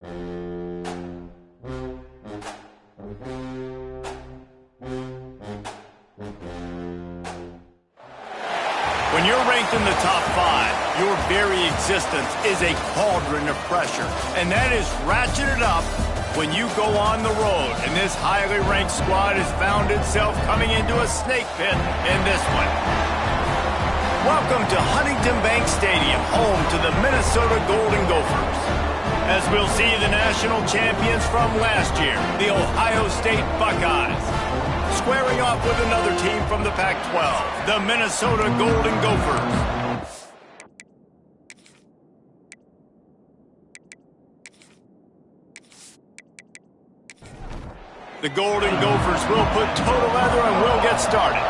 When you're ranked in the top 5, your very existence is a cauldron of pressure, and that is ratcheted up when you go on the road, and this highly ranked squad has found itself coming into a snake pit in this one. Welcome to Huntington Bank Stadium, home to the Minnesota Golden Gophers. As we'll see the national champions from last year, the Ohio State Buckeyes, squaring off with another team from the Pac-12, the Minnesota Golden Gophers. The Golden Gophers will put total leather and will get started.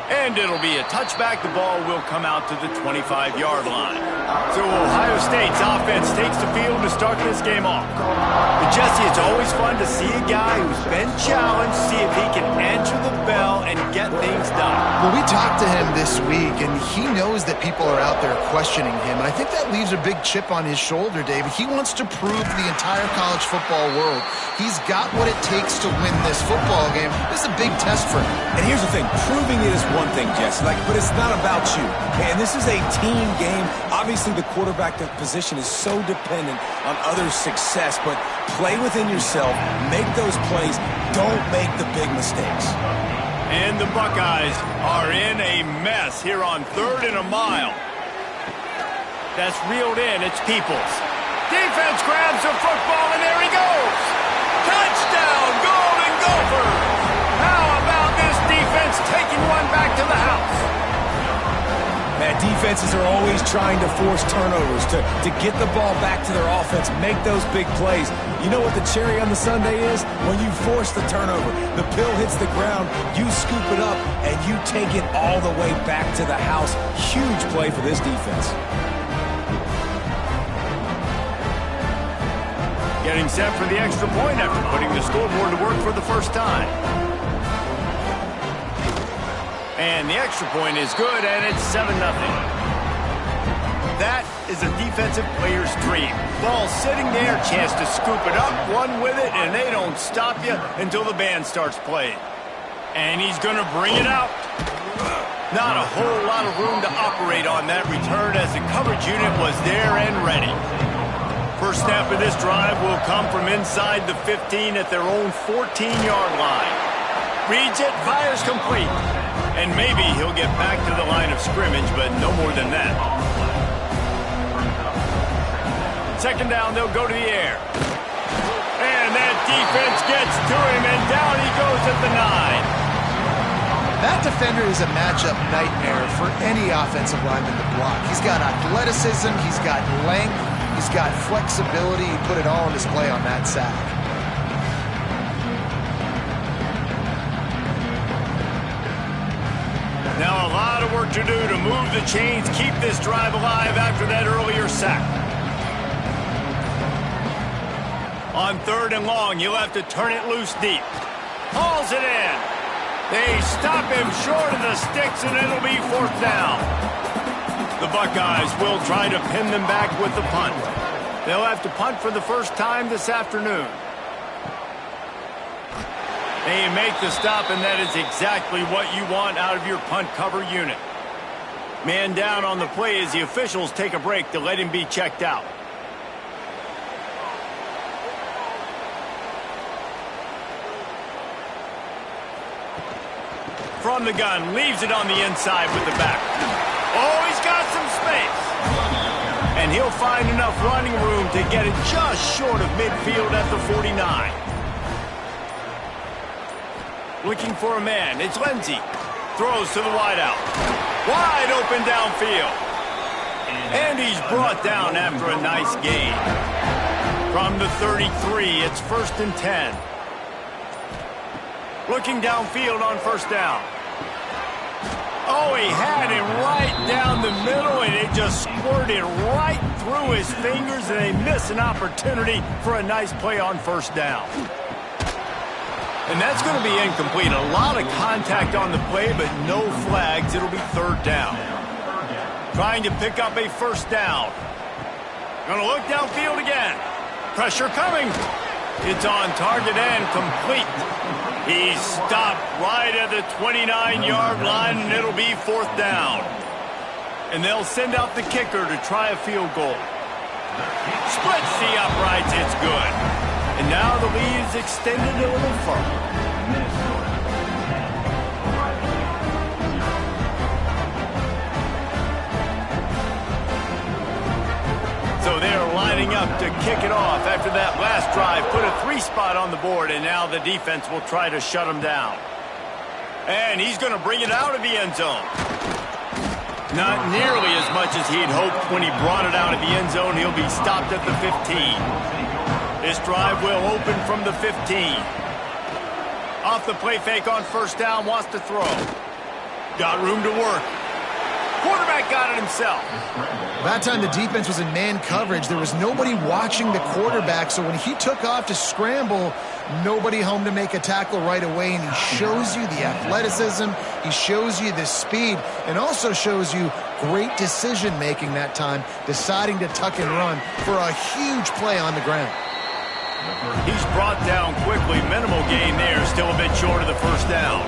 And it'll be a touchback. The ball will come out to the 25-yard line. So Ohio State's offense takes the field to start this game off. But Jesse, it's always fun to see a guy who's been challenged, see if he can answer the bell and get things done. Well, we talked to him this week, and he knows that people are out there questioning him. And I think that leaves a big chip on his shoulder, David. He wants to prove to the entire college football world he's got what it takes to win this football game. This is a big test for him. And here's the thing. Proving it is one thing, Jesse, but it's not about you. And this is a team game. Obviously, the quarterback position is so dependent on others' success, but play within yourself, make those plays, don't make the big mistakes. And the Buckeyes are in a mess here on 3rd and a mile. That's reeled in. It's Peoples. Defense grabs the football, and there he goes. Touchdown, Golden Gophers. How about this defense taking one back to the house? Man, defenses are always trying to force turnovers, to get the ball back to their offense, make those big plays. You know what the cherry on the sundae is? When you force the turnover, the pill hits the ground, you scoop it up, and you take it all the way back to the house. Huge play for this defense. Getting set for the extra point after putting the scoreboard to work for the first time. And the extra point is good, and it's 7-0. That is a defensive player's dream. Ball sitting there, chance to scoop it up, run with it, and they don't stop you until the band starts playing. And he's going to bring it out. Not a whole lot of room to operate on that return as the coverage unit was there and ready. First snap of this drive will come from inside the 15 at their own 14-yard line. Reads it, fires complete. And maybe he'll get back to the line of scrimmage, but no more than that. Second down, they'll go to the air. And that defense gets to him, and down he goes at the 9. That defender is a matchup nightmare for any offensive lineman to block. He's got athleticism, he's got length, he's got flexibility. He put it all on display on that sack. Now a lot of work to do to move the chains, keep this drive alive after that earlier sack. On 3rd and long, you'll have to turn it loose deep. Hauls it in. They stop him short of the sticks, and it'll be 4th down. The Buckeyes will try to pin them back with the punt. They'll have to punt for the first time this afternoon. They make the stop, and that is exactly what you want out of your punt cover unit. Man down on the play as the officials take a break to let him be checked out. From the gun, leaves it on the inside with the back. Oh, he's got some space. And he'll find enough running room to get it just short of midfield at the 49. Looking for a man. It's Lindsey. Throws to the wideout. Wide open downfield. And he's brought down after a nice gain. From the 33, it's 1st and 10. Looking downfield on 1st down. Oh, he had him right down the middle, and it just squirted right through his fingers, and they miss an opportunity for a nice play on 1st down. And that's going to be incomplete. A lot of contact on the play, but no flags. It'll be 3rd down. Trying to pick up a first down. Gonna look downfield again. Pressure coming. It's on target and complete. He's stopped right at the 29-yard line, and it'll be 4th down. And they'll send out the kicker to try a field goal. Splits the uprights, it's good. And now the lead is extended a little further. So they're lining up to kick it off after that last drive. Put a 3-spot on the board, and now the defense will try to shut him down. And he's going to bring it out of the end zone. Not nearly as much as he'd hoped when he brought it out of the end zone. He'll be stopped at the 15. This drive will open from the 15. Off the play fake on first down, wants to throw. Got room to work. Quarterback got it himself. That time the defense was in man coverage. There was nobody watching the quarterback, so when he took off to scramble, nobody home to make a tackle right away, and he shows you the athleticism, he shows you the speed, and also shows you great decision-making that time, deciding to tuck and run for a huge play on the ground. He's brought down quickly. Minimal gain there, still a bit short of the first down.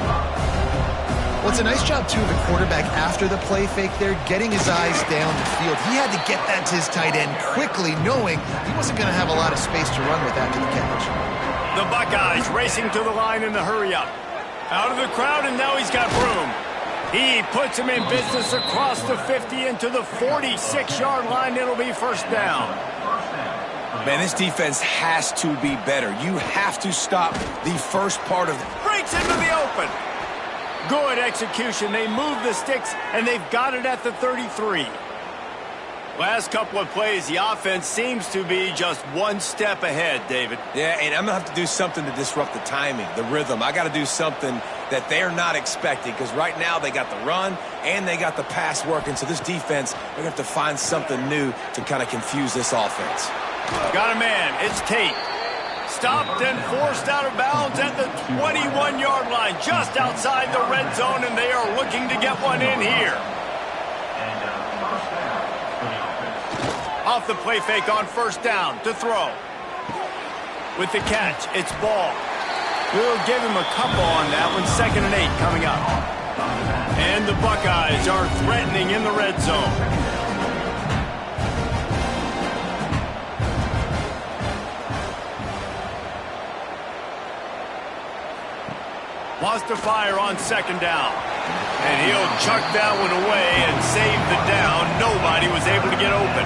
Well, it's a nice job, too, of the quarterback after the play fake there, getting his eyes down the field. He had to get that to his tight end quickly, knowing he wasn't going to have a lot of space to run with after the catch. The Buckeyes racing to the line in the hurry-up. Out of the crowd, and now he's got room. He puts him in business across the 50 into the 46-yard line. It'll be first down. Man, this defense has to be better. You have to stop the first part of it. Breaks into the open. Good execution. They move the sticks, and they've got it at the 33. Last couple of plays, the offense seems to be just one step ahead, David. Yeah, and I'm going to have to do something to disrupt the timing, the rhythm. I got to do something that they're not expecting, because right now they got the run and they got the pass working. So this defense, they're going to have to find something new to kind of confuse this offense. Got a man. It's Tate. Stopped and forced out of bounds at the 21-yard line, just outside the red zone, and they are looking to get one in here. Off the play fake on first down to throw. With the catch, it's Ball. We'll give him a couple on that one. 2nd and 8 coming up. And the Buckeyes are threatening in the red zone. Wants to fire on 2nd down. And he'll chuck that one away and save the down. Nobody was able to get open.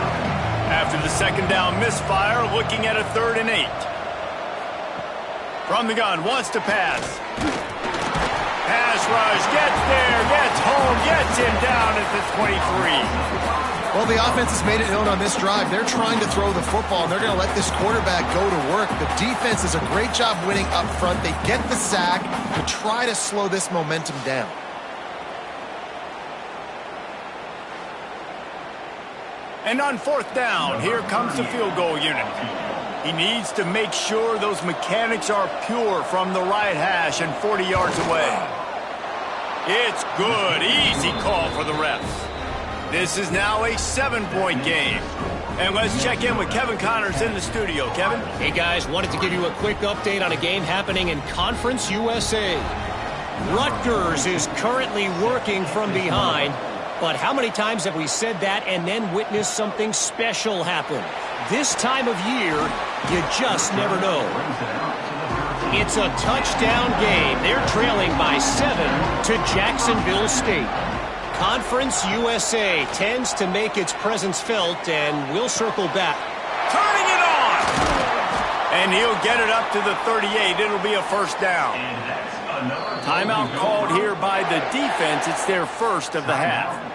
After the 2nd down misfire, looking at a 3rd and 8. From the gun, wants to pass. Pass rush, gets there, gets home, gets him down at the 23. Well, the offense has made it known on this drive. They're trying to throw the football, and they're going to let this quarterback go to work. The defense does a great job winning up front. They get the sack to try to slow this momentum down. And on 4th down, here comes the field goal unit. He needs to make sure those mechanics are pure from the right hash and 40 yards away. It's good. Easy call for the refs. This is now a 7-point game. And let's check in with Kevin Connors in the studio. Kevin? Hey, guys. Wanted to give you a quick update on a game happening in Conference USA. Rutgers is currently working from behind. But how many times have we said that and then witnessed something special happen? This time of year, you just never know. It's a touchdown game. They're trailing by 7 to Jacksonville State. Conference USA tends to make its presence felt, and we'll circle back. Turning it on! And he'll get it up to the 38. It'll be a first down. Timeout called here by the defense. It's their first of the half.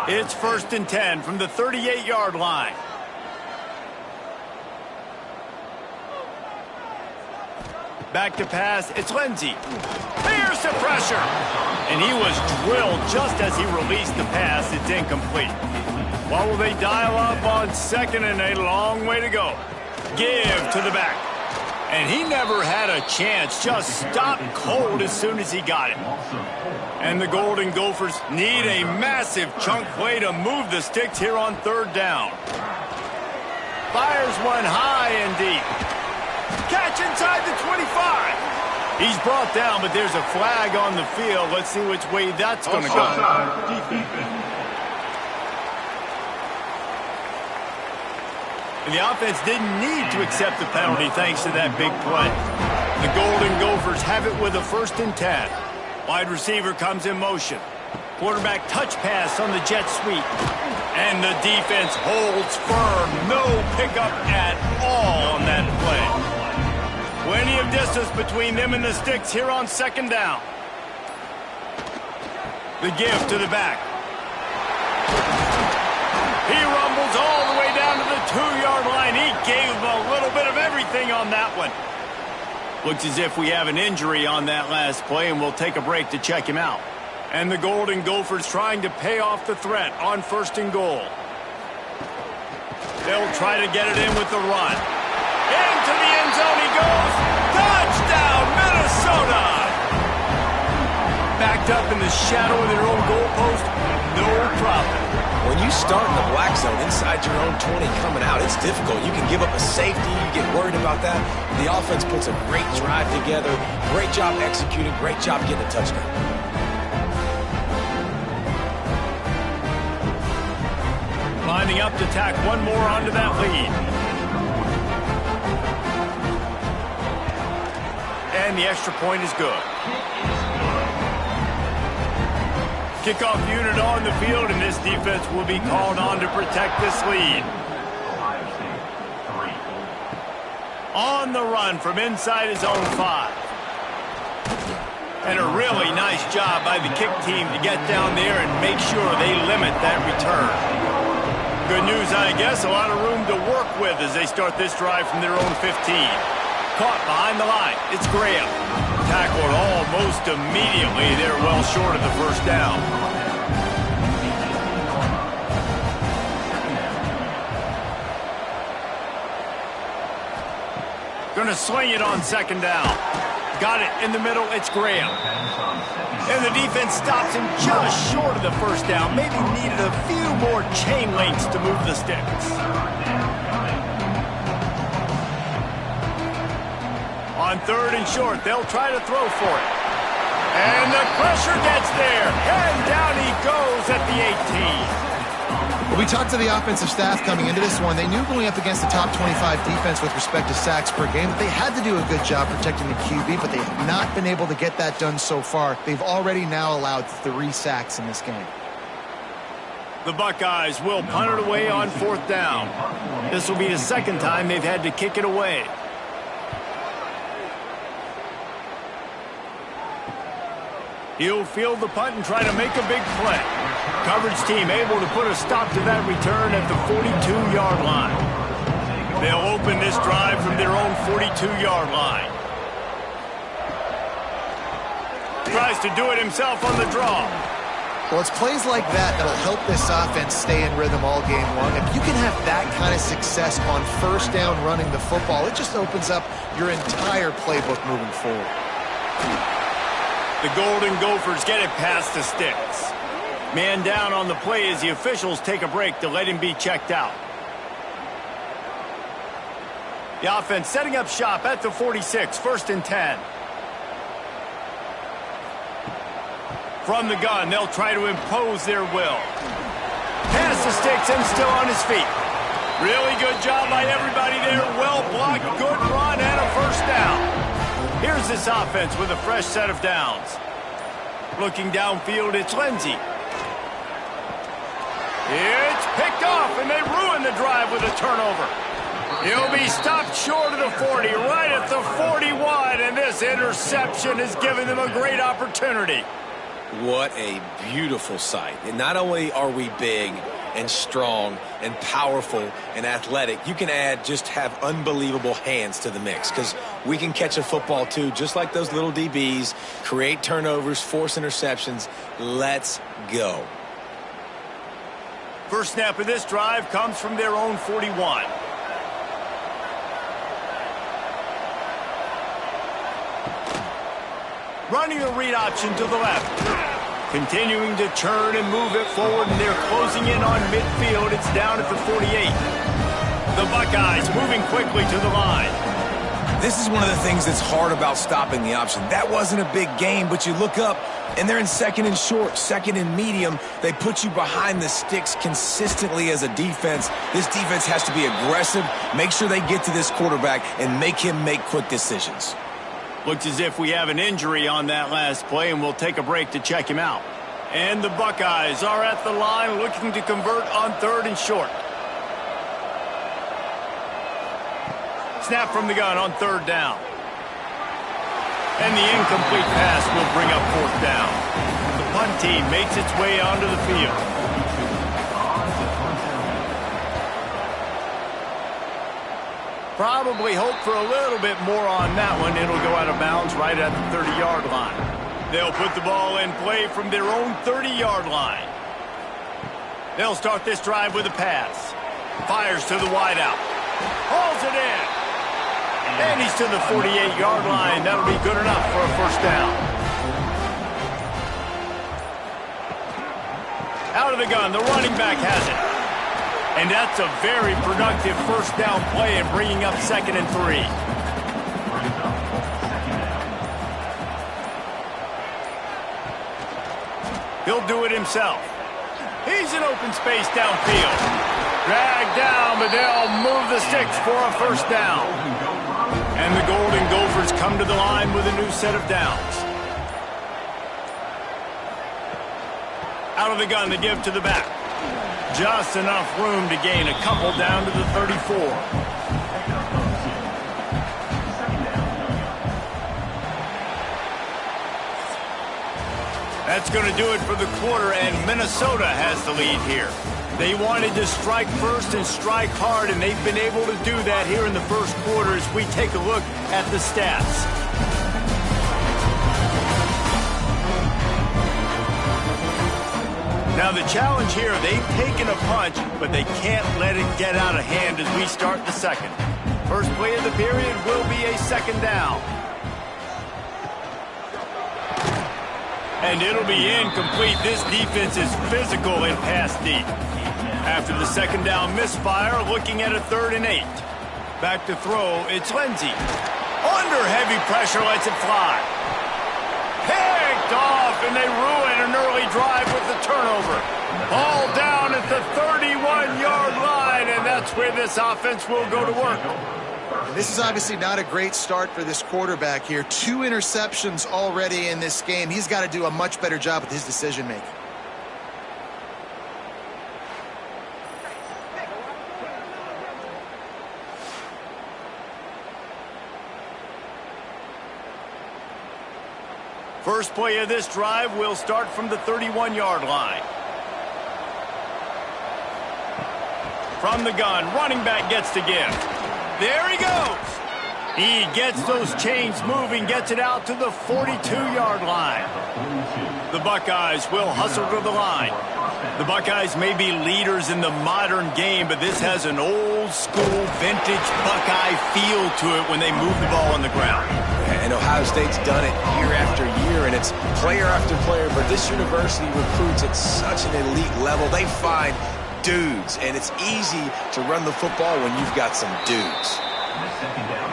It's 1st and 10 from the 38-yard line. Back to pass, it's Lindsey. Here's the pressure. And he was drilled just as he released the pass. It's incomplete. What will they dial up on 2nd and 8? A long way to go. Give to the back. And he never had a chance, just stopped cold as soon as he got it. And the Golden Gophers need a massive chunk play to move the sticks here on third down. Fires one high and deep. Catch inside the 25. He's brought down, but there's a flag on the field. Let's see which way that's going to go. And the offense didn't need to accept the penalty thanks to that big play. The Golden Gophers have it with a 1st and 10. Wide receiver comes in motion. Quarterback touch pass on the jet sweep. And the defense holds firm. No pickup at all on that play. Plenty of distance between them and the sticks here on 2nd down. The give to the back. He rumbles all the way down to the 2-yard line. He gave him a little bit of everything on that one. Looks as if we have an injury on that last play, and we'll take a break to check him out. And the Golden Gophers trying to pay off the threat on 1st and goal. They'll try to get it in with the run. Into the end zone he goes. Touchdown, Minnesota! Backed up in the shadow of their own goalpost, no problem. When you start in the black zone inside your own 20 coming out, it's difficult. You can give up a safety. You get worried about that. The offense puts a great drive together. Great job executing. Great job getting a touchdown. Lining up to tack one more onto that lead. And the extra point is good. Kickoff unit on the field, and this defense will be called on to protect this lead. On the run from inside his own 5. And a really nice job by the kick team to get down there and make sure they limit that return. Good news, I guess, a lot of room to work with as they start this drive from their own 15. Caught behind the line. It's Graham. Tackled almost immediately. They're well short of the 1st down. Gonna swing it on 2nd down. Got it in the middle. It's Graham. And the defense stops him just short of the 1st down. Maybe needed a few more chain links to move the sticks. On 3rd and short, they'll try to throw for it. And the pressure gets there. And down he goes at the 18. Well, we talked to the offensive staff coming into this one. They knew going up against the top 25 defense with respect to sacks per game that they had to do a good job protecting the QB, but they have not been able to get that done so far. They've already now allowed 3 sacks in this game. The Buckeyes will punt it away on 4th down. This will be the 2nd time they've had to kick it away. He'll field the punt and try to make a big play. Coverage team able to put a stop to that return at the 42-yard line. They'll open this drive from their own 42-yard line. Tries to do it himself on the draw. Well, it's plays like that that'll help this offense stay in rhythm all game long. If you can have that kind of success on 1st down running the football, it just opens up your entire playbook moving forward. The Golden Gophers get it past the sticks. Man down on the play as the officials take a break to let him be checked out. The offense setting up shop at the 46, 1st and 10. From the gun, they'll try to impose their will. Past the sticks and still on his feet. Really good job by everybody there. Well blocked, good run, and a 1st down. Here's this offense with a fresh set of downs. Looking downfield, it's Lindsey. It's picked off, and they ruin the drive with a turnover. He'll be stopped short of the 40, right at the 41, and this interception has given them a great opportunity. What a beautiful sight. And not only are we big and strong and powerful and athletic, you can have unbelievable hands to the mix, because we can catch a football too, just like those little DBs, create turnovers, force interceptions. Let's go. First snap of this drive comes from their own 41. Running a read option to the left. Continuing to turn and move it forward, and they're closing in on midfield. It's down at the 48. The Buckeyes moving quickly to the line. This is one of the things that's hard about stopping the option. That wasn't a big gain, but you look up, and they're in second and short, second and medium. They put you behind the sticks consistently as a defense. This defense has to be aggressive, make sure they get to this quarterback, and make him make quick decisions. Looks as if we have an injury on that last play, and we'll take a break to check him out. And the Buckeyes are at the line looking to convert on 3rd and short. Snap from the gun on 3rd down. And the incomplete pass will bring up 4th down. The punt team makes its way onto the field. Probably hope for a little bit more on that one. It'll go out of bounds right at the 30-yard line. They'll put the ball in play from their own 30-yard line. They'll start this drive with a pass. Fires to the wideout. Hauls it in. And he's to the 48-yard line. That'll be good enough for a 1st down. Out of the gun, the running back has it. And that's a very productive 1st down play and bringing up 2nd and 3. He'll do it himself. He's in open space downfield. Dragged down, but they'll move the sticks for a 1st down. And the Golden Gophers come to the line with a new set of downs. Out of the gun, they give to the back. Just enough room to gain a couple down to the 34. That's going to do it for the quarter, and Minnesota has the lead here. They wanted to strike first and strike hard, and they've been able to do that here in the 1st quarter as we take a look at the stats. Now the challenge here, they've taken a punch, but they can't let it get out of hand as we start the 2nd. First play of the period will be a 2nd down. And it'll be incomplete. This defense is physical and pass deep. After the 2nd down misfire, looking at a 3rd and 8. Back to throw, it's Lindsey. Under heavy pressure, lets it fly. Picked off, and they ruin an early drive with the turnover. Ball down at the 31-yard line, and that's where this offense will go to work. And this is obviously not a great start for this quarterback here. 2 interceptions already in this game. He's got to do a much better job with his decision-making. First play of this drive will start from the 31-yard line. From the gun, running back gets to give. There he goes. He gets those chains moving, gets it out to the 42-yard line. The Buckeyes will hustle to the line. The Buckeyes may be leaders in the modern game, but this has an old-school, vintage Buckeye feel to it when they move the ball on the ground. And Ohio State's done it year after year, and it's player after player, but this university recruits at such an elite level. They find dudes, and it's easy to run the football when you've got some dudes.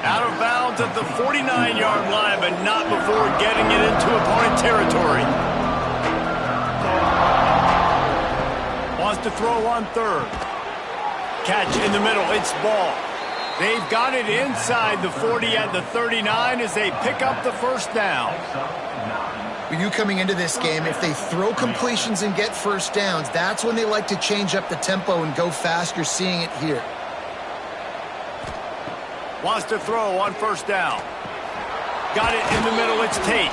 Out of bounds at the 49-yard line, but not before getting it into opponent territory. Wants to throw on 3rd. Catch in the middle, it's ball. They've got it inside the 40 at the 39 as they pick up the 1st down. When you coming into this game, if they throw completions and get 1st downs, that's when they like to change up the tempo and go fast. You're seeing it here. Wants to throw on 1st down. Got it in the middle, it's Tate.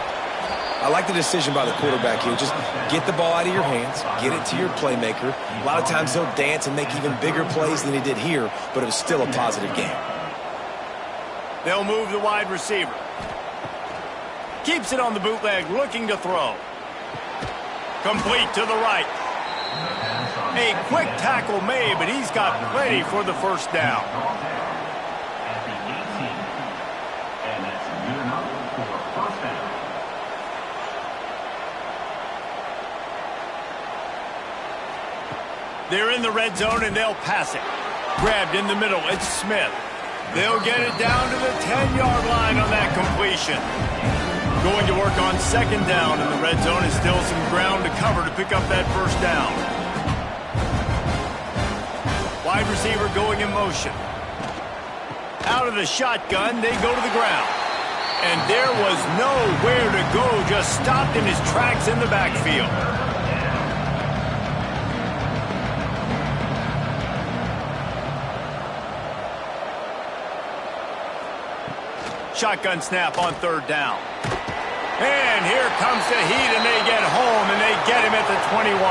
I like the decision by the quarterback here. Just get the ball out of your hands, get it to your playmaker. A lot of times he'll dance and make even bigger plays than he did here, but it was still a positive game. They'll move the wide receiver. Keeps it on the bootleg, looking to throw. Complete to the right. A quick tackle made, but he's got plenty for the 1st down. They're in the red zone, and they'll pass it. Grabbed in the middle. It's Smith. They'll get it down to the 10-yard line on that completion. Going to work on second down in the red zone, and still some ground to cover to pick up that first down. Wide receiver going in motion. Out of the shotgun, they go to the ground. And there was nowhere to go, just stopped in his tracks in the backfield. Shotgun snap on third down. And here comes the heat, and they get home, and they get him at the 21.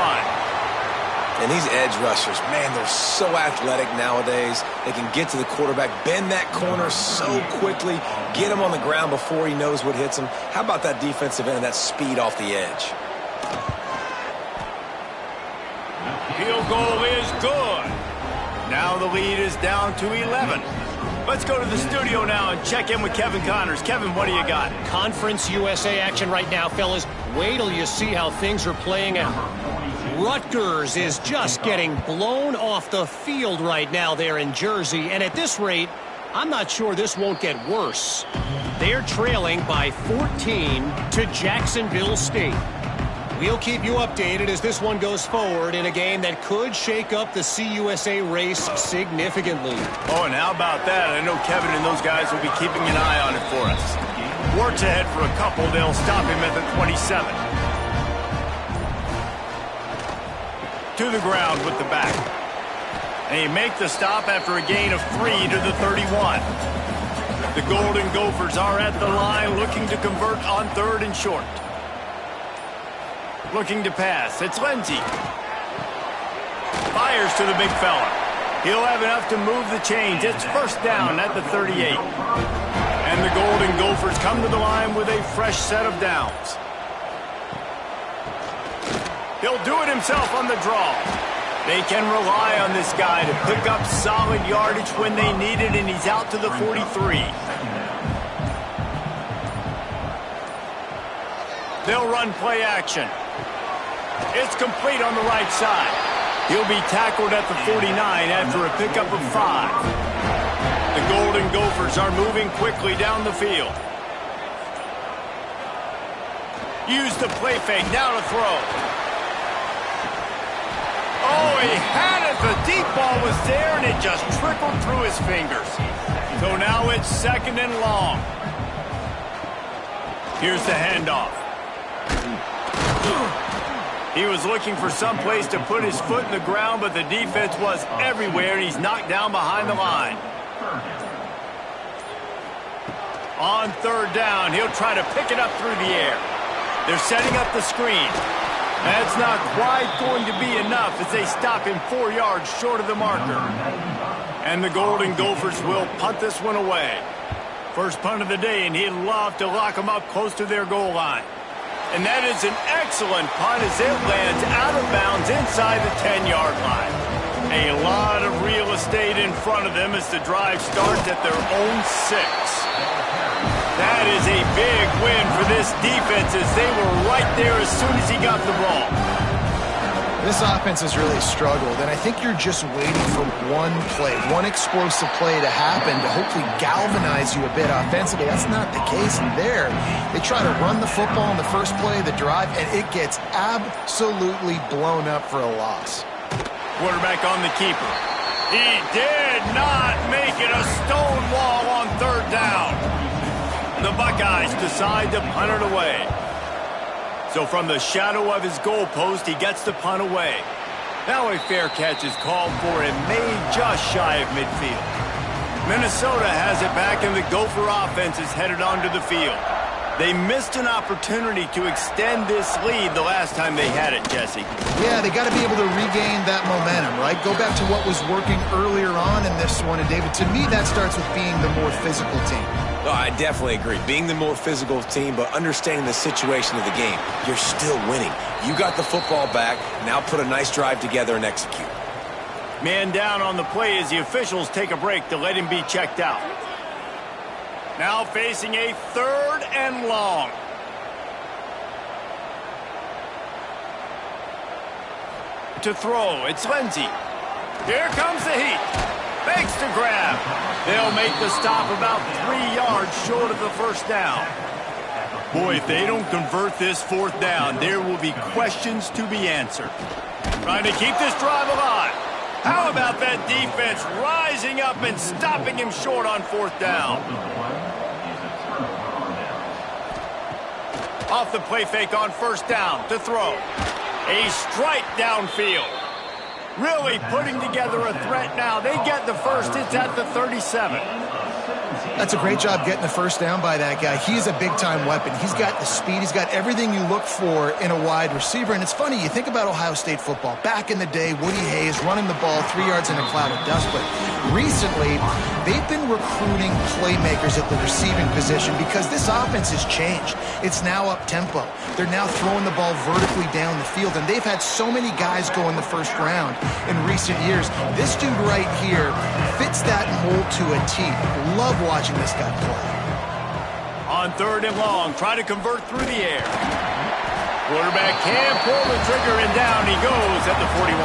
And these edge rushers, man, they're so athletic nowadays. They can get to the quarterback, bend that corner so quickly, get him on the ground before he knows what hits him. How about that defensive end, that speed off the edge? Field goal is good. Now the lead is down to 11. Let's go to the studio now and check in with Kevin Connors. Kevin, what do you got? Conference USA action right now, fellas. Wait till you see how things are playing out. Rutgers is just getting blown off the field right now there in Jersey. And at this rate, I'm not sure this won't get worse. They're trailing by 14 to Jacksonville State. We'll keep you updated as this one goes forward in a game that could shake up the CUSA race significantly. Oh, and how about that? I know Kevin and those guys will be keeping an eye on it for us. Works ahead for a couple. They'll stop him at the 27. To the ground with the back. And he make the stop after a gain of 3 to the 31. The Golden Gophers are at the line looking to convert on third and short. Looking to pass. It's Lindsey. Fires to the big fella. He'll have enough to move the chains. It's first down at the 38. And the Golden Gophers come to the line with a fresh set of downs. He'll do it himself on the draw. They can rely on this guy to pick up solid yardage when they need it, and he's out to the 43. They'll run play action. It's complete on the right side. He'll be tackled at the 49 after a pickup of 5. The Golden Gophers are moving quickly down the field. Use the play fake, now to throw. Oh, he had it. The deep ball was there, and it just trickled through his fingers. So now it's second and long. Here's the handoff. He was looking for some place to put his foot in the ground, but the defense was everywhere, and he's knocked down behind the line. On third down, he'll try to pick it up through the air. They're setting up the screen. That's not quite going to be enough as they stop him 4 yards short of the marker. And the Golden Gophers will punt this one away. First punt of the day, and he'd love to lock them up close to their goal line. And that is an excellent punt as it lands out of bounds inside the 10-yard line. A lot of real estate in front of them as the drive starts at their own 6. That is a big win for this defense as they were right there as soon as he got the ball. This offense has really struggled, and I think you're just waiting for one play, one explosive play to happen to hopefully galvanize you a bit offensively. That's not the case there. They try to run the football in the first play of the drive, and it gets absolutely blown up for a loss. Quarterback on the keeper. He did not make it a stone wall on third down. The Buckeyes decide to punt it away. So from the shadow of his goalpost, he gets the punt away. Now a fair catch is called for and made just shy of midfield. Minnesota has it back, and the Gopher offense is headed onto the field. They missed an opportunity to extend this lead the last time they had it, Jesse. Yeah, they got to be able to regain that momentum, right? Go back to what was working earlier on in this one. And, David, to me, that starts with being the more physical team. Oh, I definitely agree. Being the more physical team, but understanding the situation of the game. You're still winning. You got the football back. Now put a nice drive together and execute. Man down on the play as the officials take a break to let him be checked out. Now facing a third and long. to throw. It's Lindsey. Here comes the heat. Fakes to grab. They'll make the stop about 3 yards short of the first down. Boy, if they don't convert this fourth down, there will be questions to be answered. Trying to keep this drive alive. How about that defense rising up and stopping him short on fourth down? Off the play fake on first down to throw. A strike downfield. Really putting together a threat now. They get the first. It's at the 37. That's a great job getting the first down by that guy. He's a big-time weapon. He's got the speed. He's got everything you look for in a wide receiver. And it's funny, you think about Ohio State football. Back in the day, Woody Hayes running the ball 3 yards in a cloud of dust. But recently, they've been recruiting playmakers at the receiving position because this offense has changed. It's now up-tempo. They're now throwing the ball vertically down the field. And they've had so many guys go in the first round in recent years. This dude right here fits that mold to a T. Love watching this guy play. On third and long, try to convert through the air. Quarterback can pull the trigger, and down he goes at the 41.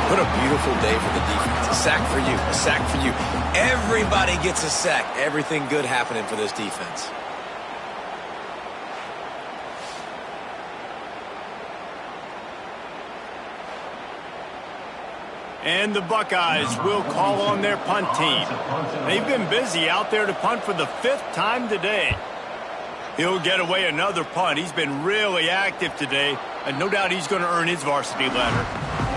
What a beautiful day for the defense. A sack for you, a sack for you. Everybody gets a sack. Everything good happening for this defense. And the Buckeyes will call on their punt team. They've been busy out there to punt for the 5th time today. He'll get away another punt. He's been really active today, and no doubt he's going to earn his varsity letter.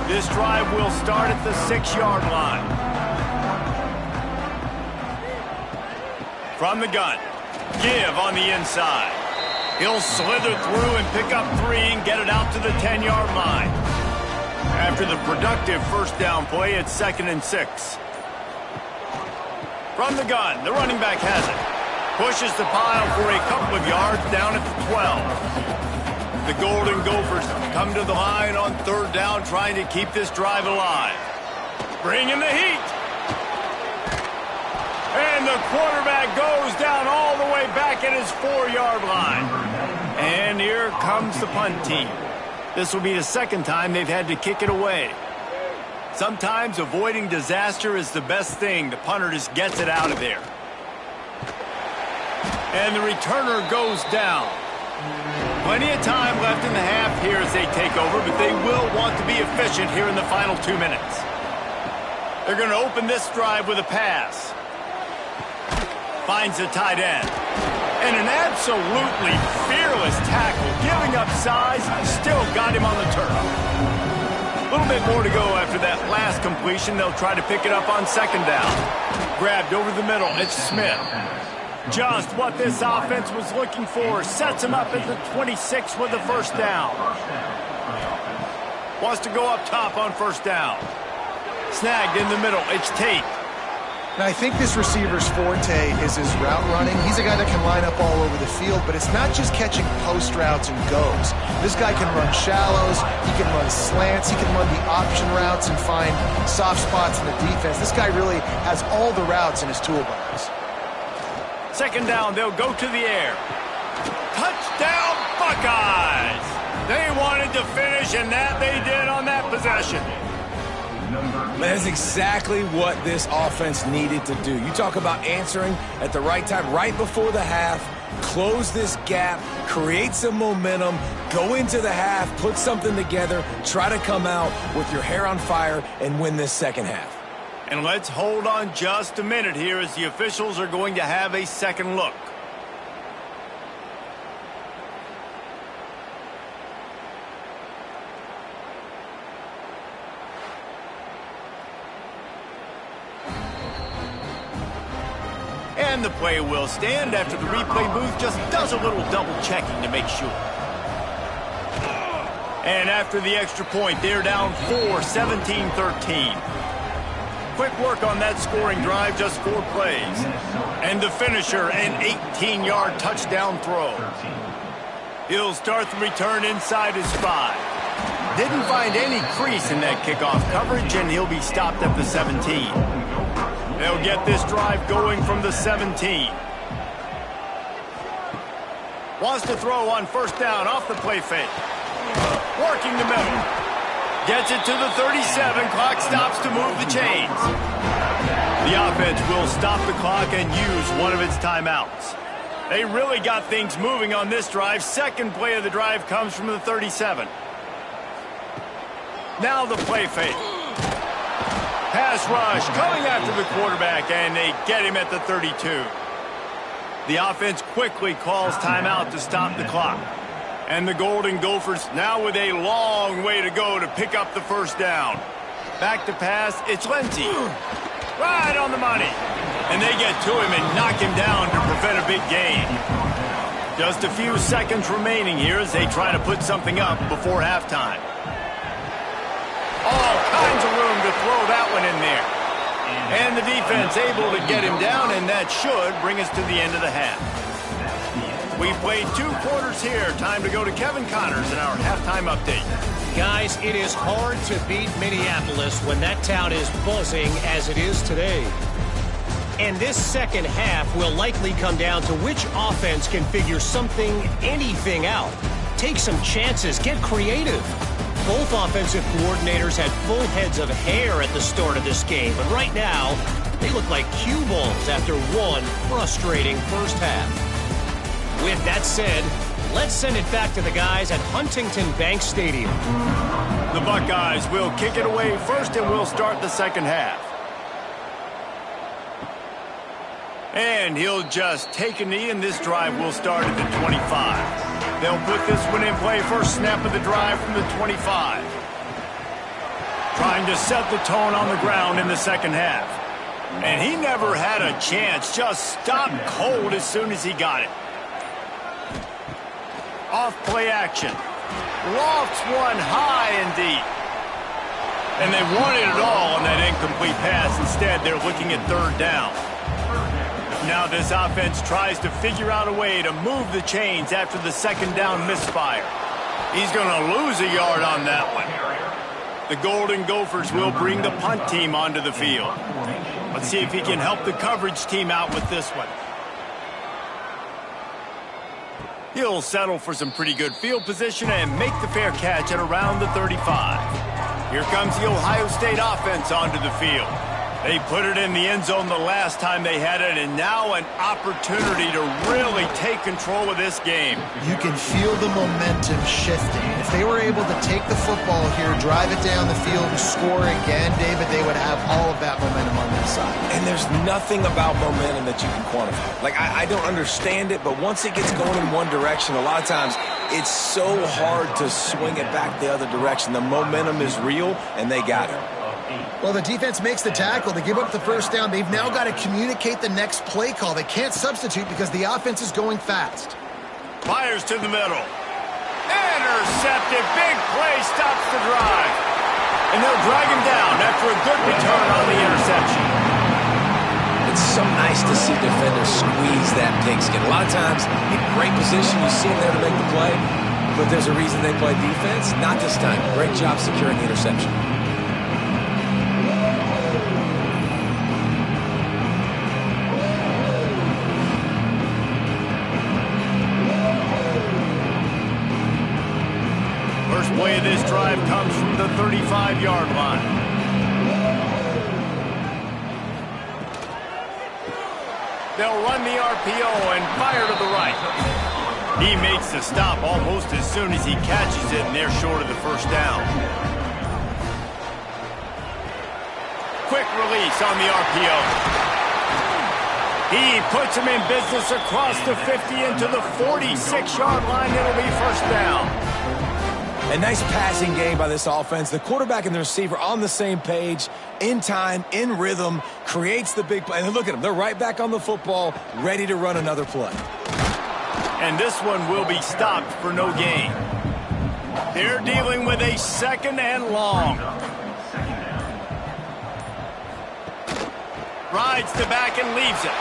This drive will start at the 6-yard line. From the gun, give on the inside. He'll slither through and pick up 3 and get it out to the 10-yard line. After the productive first down play, it's 2nd and 6. From the gun, the running back has it. Pushes the pile for a couple of yards down at the 12. The Golden Gophers come to the line on third down, trying to keep this drive alive. Bringing the heat. And the quarterback goes down all the way back at his 4-yard line. And here comes the punt team. This will be the 2nd time they've had to kick it away. Sometimes avoiding disaster is the best thing. The punter just gets it out of there. And the returner goes down. Plenty of time left in the half here as they take over, but they will want to be efficient here in the final 2 minutes. They're going to open this drive with a pass. Finds the tight end. And an absolutely fearless tackle, giving up size, still got him on the turf. A little bit more to go after that last completion. They'll try to pick it up on 2nd down. Grabbed over the middle, it's Smith. Just what this offense was looking for. Sets him up at the 26 with the first down. Wants to go up top on first down. Snagged in the middle, it's Tate. Now, I think this receiver's forte is his route running. He's a guy that can line up all over the field, but it's not just catching post routes and goes. This guy can run shallows, he can run slants, he can run the option routes and find soft spots in the defense. This guy really has all the routes in his toolbox. 2nd down, they'll go to the air. Touchdown, Buckeyes! They wanted to finish, and that they did on that possession. That's exactly what this offense needed to do. You talk about answering at the right time, right before the half, close this gap, create some momentum, go into the half, put something together, try to come out with your hair on fire and win this second half. And let's hold on just a minute here as the officials are going to have a second look. And the play will stand after the replay booth just does a little double checking to make sure. And after the extra point, they're down 4, 17-13. Quick work on that scoring drive, just 4 plays. And the finisher, an 18-yard touchdown throw. He'll start the return inside his 5. Didn't find any crease in that kickoff coverage, and he'll be stopped at the 17. They'll get this drive going from the 17. Wants to throw on first down off the play fake. Working the middle. Gets it to the 37. Clock stops to move the chains. The offense will stop the clock and use one of its timeouts. They really got things moving on this drive. Second play of the drive comes from the 37. Now the play fake. Pass rush coming after the quarterback, and they get him at the 32. The offense quickly calls timeout to stop the clock. And the Golden Gophers now with a long way to go to pick up the first down. Back to pass, it's Lindsey. Right on the money. And they get to him and knock him down to prevent a big gain. Just a few seconds remaining here as they try to put something up before halftime. All kinds of room to throw that one in there. And the defense able to get him down, and that should bring us to the end of the half. We played 2 quarters here. Time to go to Kevin Connors in our halftime update. Guys, it is hard to beat Minneapolis when that town is buzzing as it is today. And this second half will likely come down to which offense can figure something, anything out. Take some chances. Get creative. Both offensive coordinators had full heads of hair at the start of this game, but right now, they look like cue balls after one frustrating first half. With that said, let's send it back to the guys at Huntington Bank Stadium. The Buckeyes will kick it away first, and we'll start the second half. And he'll just take a knee, and this drive will start at the 25. They'll put this one in play. First snap of the drive from the 25. Trying to set the tone on the ground in the second half. And he never had a chance. Just stopped cold as soon as he got it. Off play action. Lofts one high and deep. And they wanted it all on that incomplete pass. Instead, they're looking at third down. Now this offense tries to figure out a way to move the chains after the second down misfire. He's going to lose a yard on that one. The Golden Gophers will bring the punt team onto the field. Let's see if he can help the coverage team out with this one. He'll settle for some pretty good field position and make the fair catch at around the 35. Here comes the Ohio State offense onto the field. They put it in the end zone the last time they had it, and now an opportunity to really take control of this game. You can feel the momentum shifting. If they were able to take the football here, drive it down the field, and score again, David, they would have all of that momentum on their side. And there's nothing about momentum that you can quantify. Like, I don't understand it, but once it gets going in one direction, a lot of times it's so hard to swing it back the other direction. The momentum is real, and they got it. Well, the defense makes the tackle. They give up the first down. They've now got to communicate the next play call. They can't substitute because the offense is going fast. Fires to the middle. Intercepted. Big play stops the drive. And they'll drag him down after a good return on the interception. It's so nice to see defenders squeeze that pigskin. A lot of times, in great position, you see them there to make the play, but there's a reason they play defense. Not this time. Great job securing the interception. First play of this drive comes from the 35-yard line. They'll run the RPO and fire to the right. He makes the stop almost as soon as he catches it, and they're short of the first down. Quick release on the RPO. He puts him in business across the 50 into the 46-yard line. It'll be first down. A nice passing game by this offense. The quarterback and the receiver on the same page, in time, in rhythm, creates the big play. And look at them. They're right back on the football, ready to run another play. And this one will be stopped for no gain. They're dealing with a second and long. Rides the back and leaves it.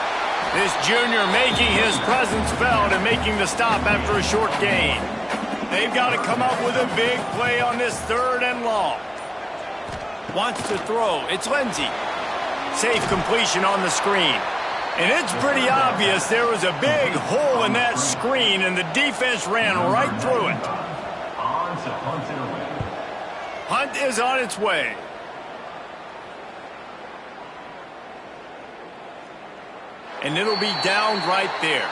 This junior making his presence felt and making the stop after a short gain. They've got to come up with a big play on this third and long. Wants to throw. It's Lindsey. Safe completion on the screen. And it's pretty obvious there was a big hole in that screen, and the defense ran right through it. Punt is on its way. And it'll be down right there.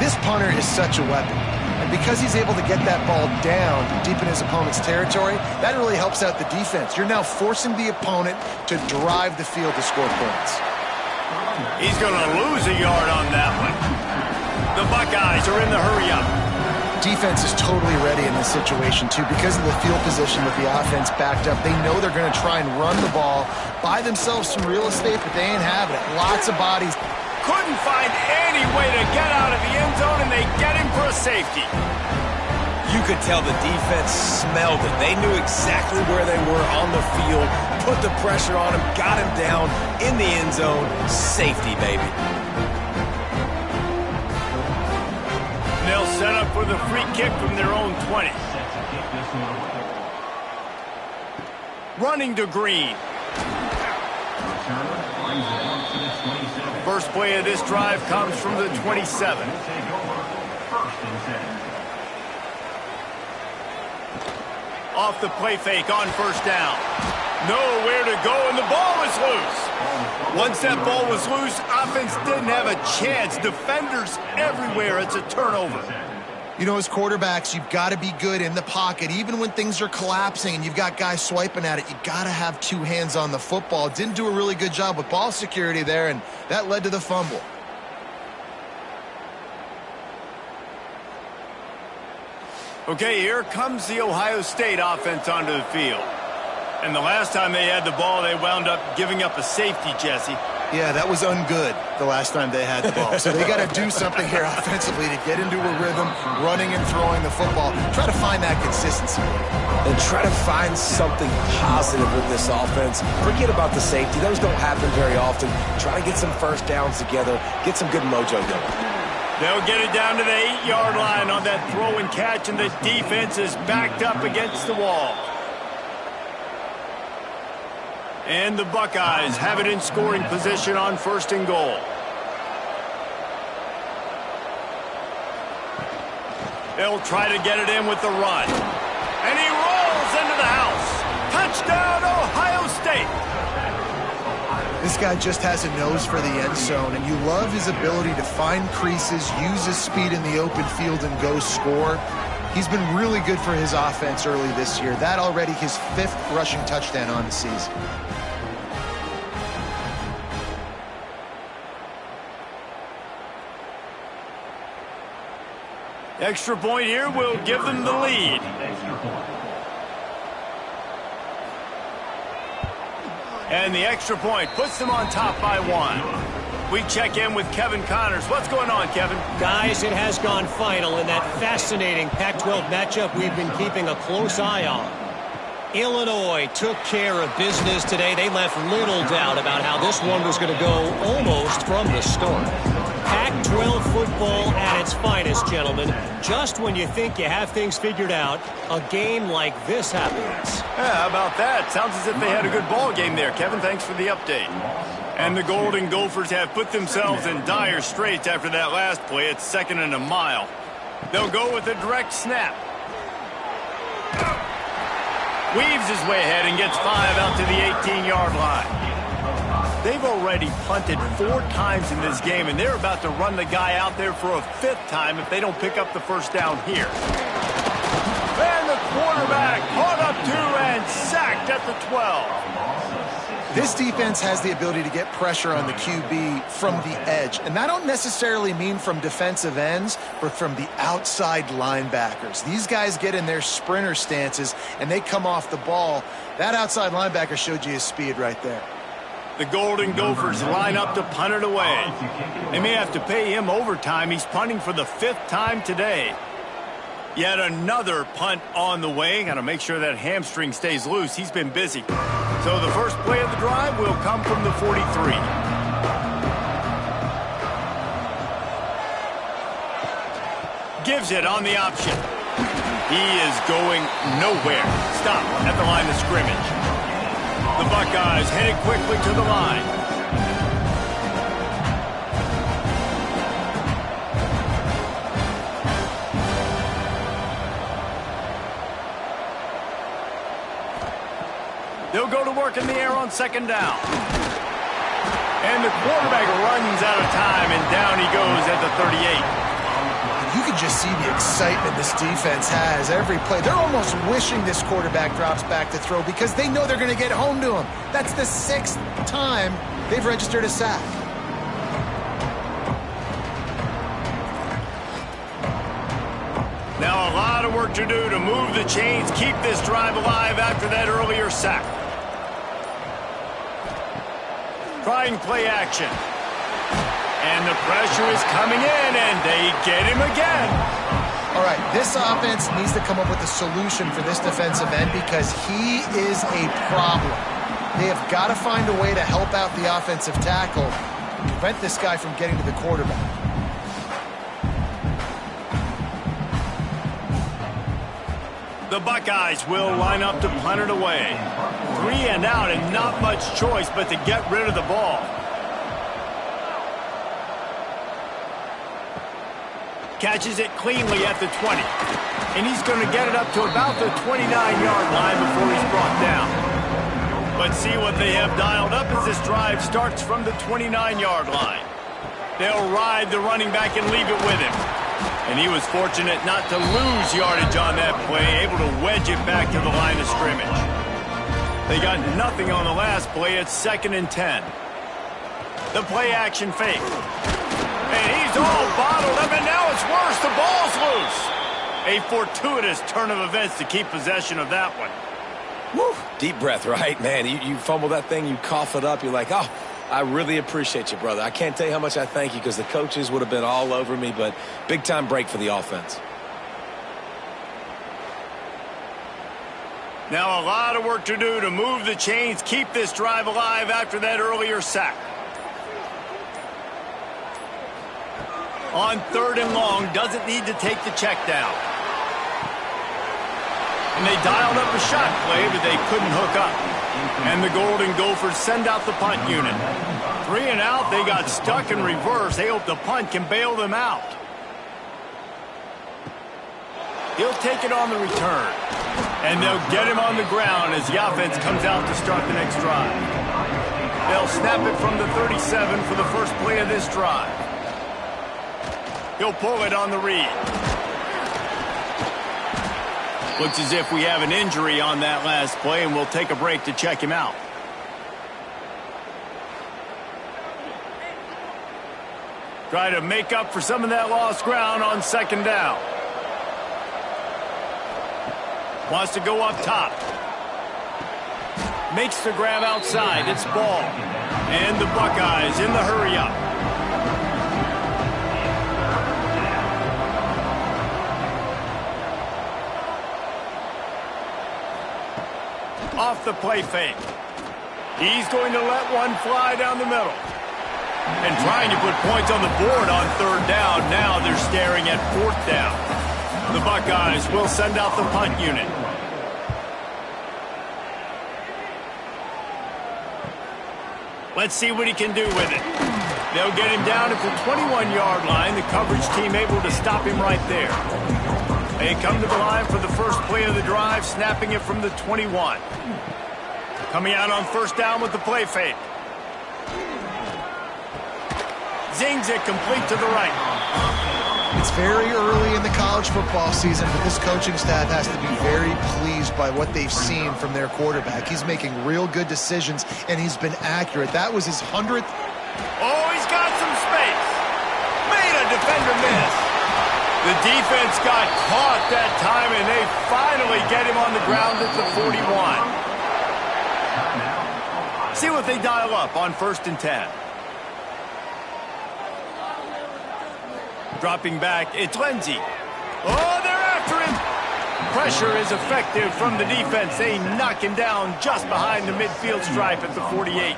This punter is such a weapon. And because he's able to get that ball down deep in his opponent's territory, that really helps out the defense. You're now forcing the opponent to drive the field to score points. He's going to lose a yard on that one. The Buckeyes are in the hurry-up. Defense is totally ready in this situation, too. Because of the field position with the offense backed up, they know they're going to try and run the ball, buy themselves some real estate, but they ain't having it. Lots of bodies. Couldn't find any way to get out of the end zone, and they get him for a safety. You could tell the defense smelled it. They knew exactly where they were on the field, put the pressure on him, got him down in the end zone. Safety, baby. They'll set up for the free kick from their own 20. Running to Green. First play of this drive comes from the 27. Off the play fake on first down. Nowhere to go, and the ball is loose. Once that ball was loose, offense didn't have a chance. Defenders everywhere. It's a turnover. You know, as quarterbacks, you've got to be good in the pocket. Even when things are collapsing and you've got guys swiping at it, you've got to have two hands on the football. Didn't do a really good job with ball security there, and that led to the fumble. Okay, here comes the Ohio State offense onto the field. And the last time they had the ball, they wound up giving up a safety, Jesse. Yeah, that was ungood the last time they had the ball. So they got to do something here offensively to get into a rhythm, running and throwing the football. Try to find that consistency. And try to find something positive with this offense. Forget about the safety. Those don't happen very often. Try to get some first downs together. Get some good mojo going. They'll get it down to the 8-yard line on that throw and catch, and the defense is backed up against the wall. And the Buckeyes have it in scoring position on first and goal. They'll try to get it in with the run. And he rolls into the house. Touchdown, Ohio State. This guy just has a nose for the end zone, and you love his ability to find creases, use his speed in the open field, and go score. He's been really good for his offense early this year. That already his 5th rushing touchdown on the season. Extra point here will give them the lead. And the extra point puts them on top by 1. We check in with Kevin Connors. What's going on, Kevin? Guys, it has gone final in that fascinating Pac-12 matchup we've been keeping a close eye on. Illinois took care of business today. They left little doubt about how this one was going to go almost from the start. Pac-12 football at its finest, gentlemen. Just when you think you have things figured out, a game like this happens. Yeah, how about that? Sounds as if they had a good ball game there. Kevin, thanks for the update. And the Golden Gophers have put themselves in dire straits after that last play. It's 2nd and a mile. They'll go with a direct snap. Weaves his way ahead and gets 5 out to the 18-yard line. They've already punted 4 times in this game, and they're about to run the guy out there for a 5th time if they don't pick up the first down here. And the quarterback caught up to and sacked at the 12. This defense has the ability to get pressure on the QB from the edge. And that don't necessarily mean from defensive ends, but from the outside linebackers. These guys get in their sprinter stances, and they come off the ball. That outside linebacker showed you his speed right there. The Golden Gophers line up to punt it away. They may have to pay him overtime. He's punting for the 5th time today. Yet another punt on the way. Got to make sure that hamstring stays loose. He's been busy. So the first play of the drive will come from the 43. Gives it on the option. He is going nowhere. Stop at the line of scrimmage. The Buckeyes headed quickly to the line. on second down. And the quarterback runs out of time, and down he goes at the 38. You can just see the excitement this defense has every play. They're almost wishing this quarterback drops back to throw because they know they're going to get home to him. That's the 6th time they've registered a sack. Now a lot of work to do to move the chains, keep this drive alive after that earlier sack. Trying play action. And the pressure is coming in, and they get him again. All right, this offense needs to come up with a solution for this defensive end because he is a problem. They have got to find a way to help out the offensive tackle and prevent this guy from getting to the quarterback. The Buckeyes will line up to punt it away. 3 and out, and not much choice but to get rid of the ball. Catches it cleanly at the 20. And he's going to get it up to about the 29-yard line before he's brought down. But see what they have dialed up as this drive starts from the 29-yard line. They'll ride the running back and leave it with him. And he was fortunate not to lose yardage on that play, able to wedge it back to the line of scrimmage. They got nothing on the last play. It's 2nd and 10. The play action fake. And he's all bottled up, and now it's worse. The ball's loose. A fortuitous turn of events to keep possession of that one. Woo. Deep breath, right, man? You fumble that thing, you cough it up, you're like, oh, I really appreciate you, brother. I can't tell you how much I thank you because the coaches would have been all over me, but big-time break for the offense. Now a lot of work to do to move the chains, keep this drive alive after that earlier sack. On 3rd and long, doesn't need to take the check down. And they dialed up a shot play, but they couldn't hook up. And the Golden Gophers send out the punt unit. 3 and out, they got stuck in reverse. They hope the punt can bail them out. He'll take it on the return. And they'll get him on the ground as the offense comes out to start the next drive. They'll snap it from the 37 for the first play of this drive. He'll pull it on the read. Looks as if we have an injury on that last play, and we'll take a break to check him out. Try to make up for some of that lost ground on 2nd down. Wants to go up top. Makes the grab outside. It's ball. And the Buckeyes in the hurry up. Off the play fake. He's going to let one fly down the middle. And trying to put points on the board on 3rd down. Now they're staring at 4th down. The Buckeyes will send out the punt unit. Let's see what he can do with it. They'll get him down at the 21-yard line. The coverage team able to stop him right there. They come to the line for the first play of the drive, snapping it from the 21. Coming out on 1st down with the play fake. Zings it complete to the right. It's very early in the college football season, but this coaching staff has to be very pleased by what they've seen from their quarterback. He's making real good decisions, and he's been accurate. That was his 100th. Oh, he's got some space. Made a defender miss. The defense got caught that time, and they finally get him on the ground at the 41. See what they dial up on 1st and 10. Dropping back, it's Lindsey. Oh, they're after him. Pressure is effective from the defense. They knock him down just behind the midfield stripe at the 48.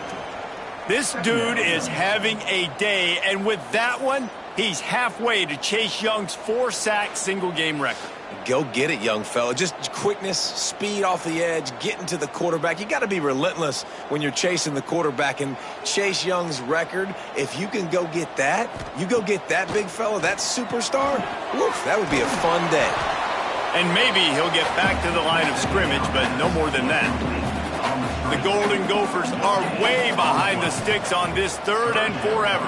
This dude is having a day, and with that one, he's halfway to Chase Young's 4-sack single-game record. Go get it, young fella. Just quickness, speed off the edge, getting to the quarterback. You got to be relentless when you're chasing the quarterback. And Chase Young's record, if you can go get that, you go get that big fella, that superstar, woof, that would be a fun day. And maybe he'll get back to the line of scrimmage, but no more than that. The Golden Gophers are way behind the sticks on this 3rd and forever.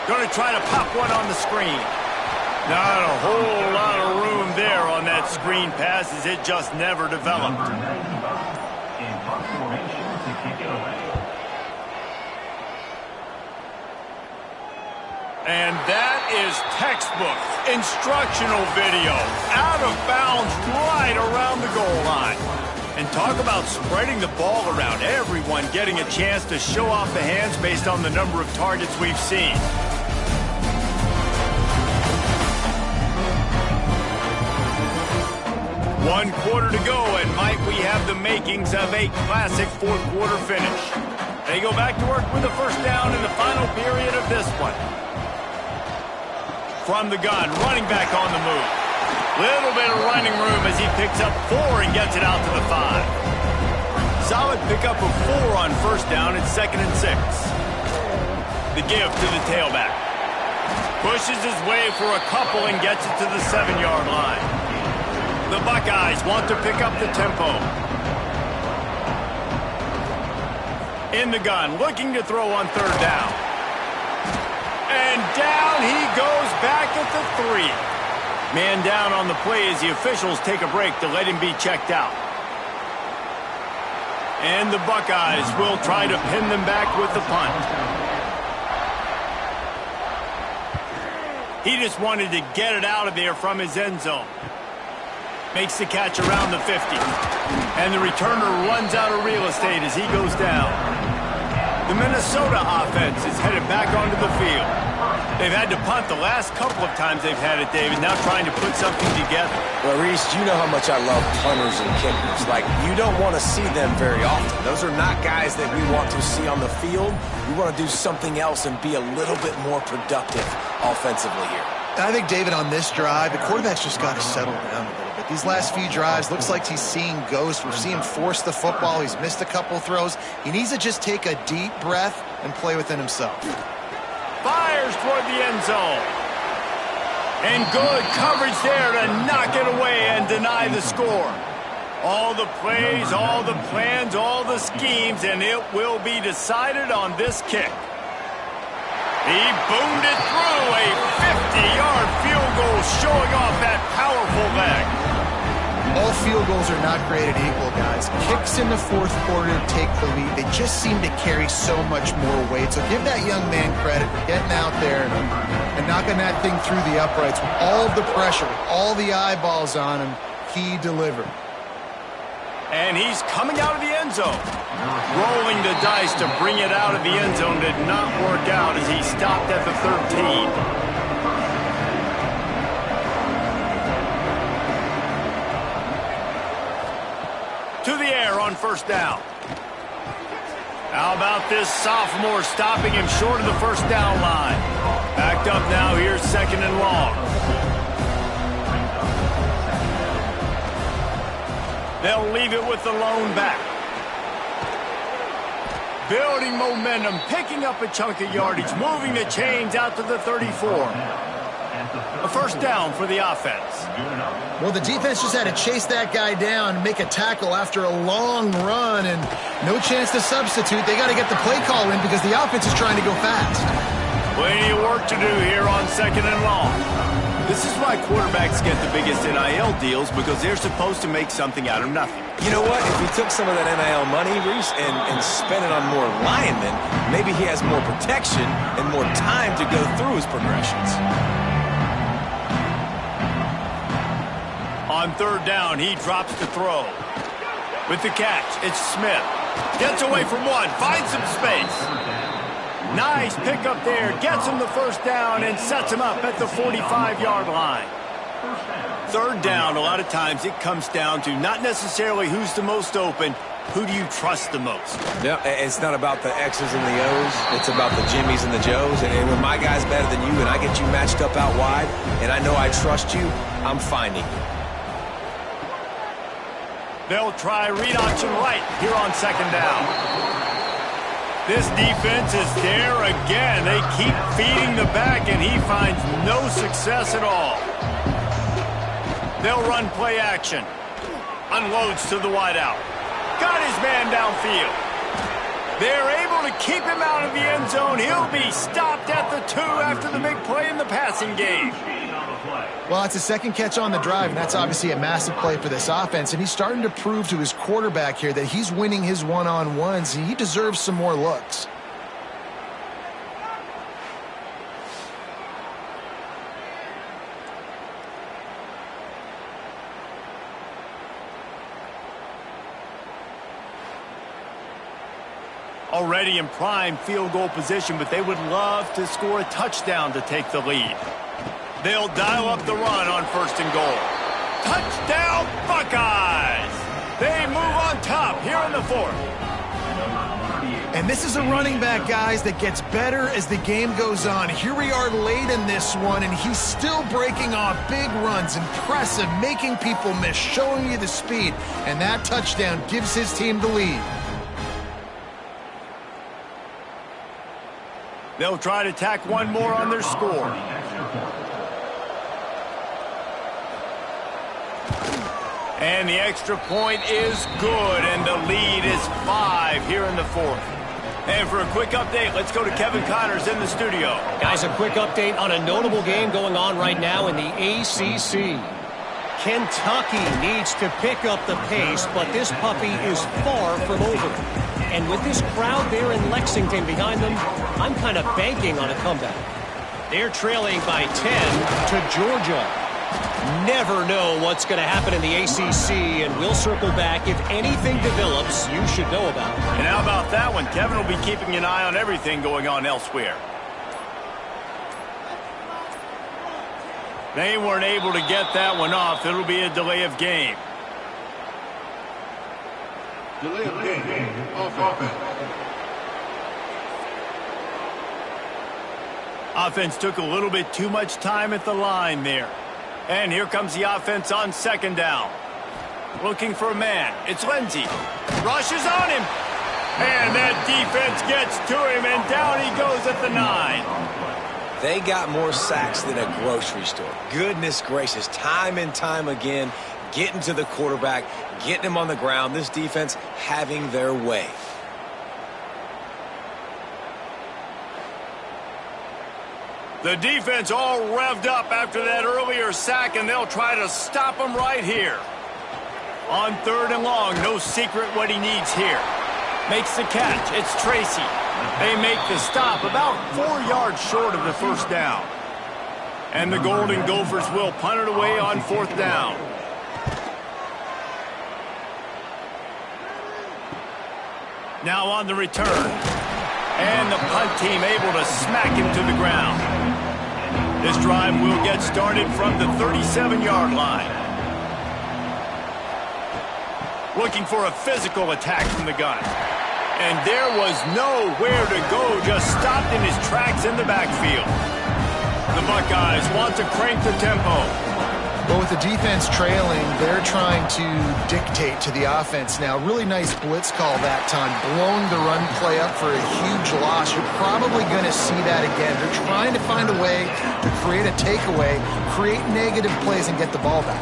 Going to try to pop one on the screen. Not a whole lot of room there on that screen pass as it just never developed. And that is textbook instructional video. Out of bounds right around the goal line. And talk about spreading the ball around. Everyone getting a chance to show off the hands based on the number of targets we've seen. One quarter to go, and might we have the makings of a classic 4th quarter finish. They go back to work with a first down in the final period of this one. From the gun, running back on the move. Little bit of running room as he picks up 4 and gets it out to the 5. Solid pickup of 4 on first down at 2nd and 6. The give to the tailback. Pushes his way for a couple and gets it to the 7-yard line. The Buckeyes want to pick up the tempo. In the gun, looking to throw on 3rd down. And down he goes back at the 3. Man down on the play as the officials take a break to let him be checked out. And the Buckeyes will try to pin them back with the punt. He just wanted to get it out of there from his end zone. Makes the catch around the 50. And the returner runs out of real estate as he goes down. The Minnesota offense is headed back onto the field. They've had to punt the last couple of times they've had it, David, now trying to put something together. Well, Reese, you know how much I love punters and kickers. Like, you don't want to see them very often. Those are not guys that we want to see on the field. We want to do something else and be a little bit more productive offensively here. I think, David, on this drive, the quarterback's just got to settle down a little bit. These last few drives, looks like he's seeing ghosts. We've seen him force the football. He's missed a couple throws. He needs to just take a deep breath and play within himself. Fires toward the end zone. And good coverage there to knock it away and deny the score. All the plays, all the plans, all the schemes, and it will be decided on this kick. He boomed it through a 50-yard field goal, showing off that powerful leg. All field goals are not created equal, guys. Kicks in the 4th quarter to take the lead. They just seem to carry so much more weight. So give that young man credit for getting out there and knocking that thing through the uprights with all of the pressure, all the eyeballs on him. He delivered. And he's coming out of the end zone. Rolling the dice to bring it out of the end zone did not work out as he stopped at the 13. To the air on first down. How about this sophomore stopping him short of the first down line? Backed up now, here's 2nd and long. They'll leave it with the lone back. Building momentum, picking up a chunk of yardage, moving the chains out to the 34. A first down for the offense. Well, the defense just had to chase that guy down, make a tackle after a long run, and no chance to substitute. They got to get the play call in because the offense is trying to go fast. Plenty of work to do here on 2nd and long. This is why quarterbacks get the biggest NIL deals, because they're supposed to make something out of nothing. You know what? If he took some of that NIL money, Reese, and spent it on more linemen, maybe he has more protection and more time to go through his progressions. On 3rd down, he drops to throw. With the catch, it's Smith. Gets away from one, finds some space. Nice pickup there, gets him the first down and sets him up at the 45-yard line. 3rd down, a lot of times it comes down to not necessarily who's the most open, who do you trust the most? Yeah, it's not about the X's and the O's. It's about the Jimmies and the Joes. And when my guy's better than you and I get you matched up out wide and I know I trust you, I'm finding you. They'll try read option right here on 2nd down. This defense is there again. They keep feeding the back, and he finds no success at all. They'll run play action. Unloads to the wideout. got his man downfield. They're able to keep him out of the end zone. He'll be stopped at the 2 after the big play in the passing game. Well, it's a second catch on the drive, and that's obviously a massive play for this offense. And he's starting to prove to his quarterback here that he's winning his one-on-ones, and he deserves some more looks. Already in prime field goal position, but they would love to score a touchdown to take the lead. They'll dial up the run on 1st and goal. Touchdown, Buckeyes! They move on top here in the 4th. And this is a running back, guys, that gets better as the game goes on. Here we are late in this one, and he's still breaking off big runs. Impressive, making people miss, showing you the speed. And that touchdown gives his team the lead. They'll try to tack one more on their score. And the extra point is good, and the lead is 5 here in the 4th. And for a quick update, let's go to Kevin Connors in the studio. Guys, a quick update on a notable game going on right now in the ACC. Kentucky needs to pick up the pace, but this puppy is far from over. And with this crowd there in Lexington behind them, I'm kind of banking on a comeback. They're trailing by 10 to Georgia. Never know what's going to happen in the ACC, and we'll circle back if anything develops you should know about. And how about that one? Kevin will be keeping an eye on everything going on elsewhere. They weren't able to get that one off. It'll be a delay of game. Delay of game off offense. Offense took a little bit too much time at the line there. And here comes the offense on 2nd down. Looking for a man. It's Lindsey. Rushes on him. And that defense gets to him, and down he goes at the 9. They got more sacks than a grocery store. Goodness gracious, time and time again, getting to the quarterback, getting him on the ground. This defense having their way. The defense all revved up after that earlier sack, and they'll try to stop him right here. On 3rd and long, no secret what he needs here. Makes the catch. It's Tracy. They make the stop about 4 yards short of the 1st down. And the Golden Gophers will punt it away on 4th down. Now on the return. And the punt team able to smack him to the ground. This drive will get started from the 37-yard line. Looking for a physical attack from the gun. And there was nowhere to go, just stopped in his tracks in the backfield. The Buckeyes want to crank the tempo. But with the defense trailing, they're trying to dictate to the offense now. Really nice blitz call that time, blowing the run play up for a huge loss. You're probably going to see that again. They're trying to find a way to create a takeaway, create negative plays, and get the ball back.